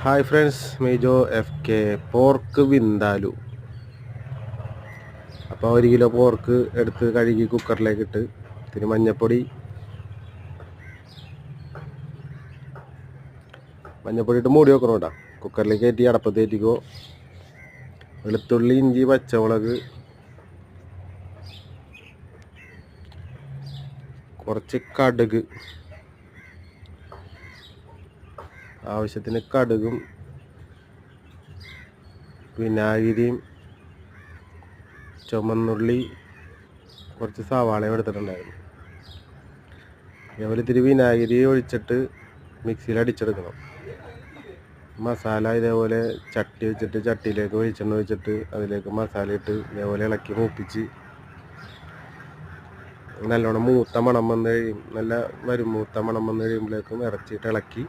Hi friends, Mejo FK pork vindaloo. അപ്പോൾ 1 kilo pork എടുത്ത് കഴുകി കുക്കറിലേക്ക് ഇട്ട് ഇത്തിരി മഞ്ഞപ്പൊടി ഇട്ട് മൂടി വെക്കണം കേട്ടോ. കുക്കറിലേക്ക് കയറ്റി അടപ്പത്ത് കയറ്റിക്കോ. വെളുത്തുള്ളി, ഇഞ്ചി, പച്ചമുളക്, കുറച്ച് കടുക്, ആവശ്യത്തിന് കടുകും വിനാഗിരിയും ചുമന്നുള്ളി, കുറച്ച് സവാളയും എടുത്തിട്ടുണ്ടായിരുന്നു. അതേപോലെ ഇത്തിരി വിനാഗിരി ഒഴിച്ചിട്ട് മിക്സിയിൽ അടിച്ചെടുക്കണം. മസാല ഇതേപോലെ ചട്ടി വെച്ചിട്ട് ചട്ടിയിലേക്ക് വെളിച്ചെണ്ണ ഒഴിച്ചിട്ട് അതിലേക്ക് മസാല ഇട്ട് ഇതേപോലെ ഇളക്കി മൂപ്പിച്ച് നല്ലോണം മൂത്ത മണം വന്ന് കഴിയും. മൂത്ത മണം വന്ന് കഴിയുമ്പോഴേക്കും ഇറച്ചിയിട്ട് ഇളക്കി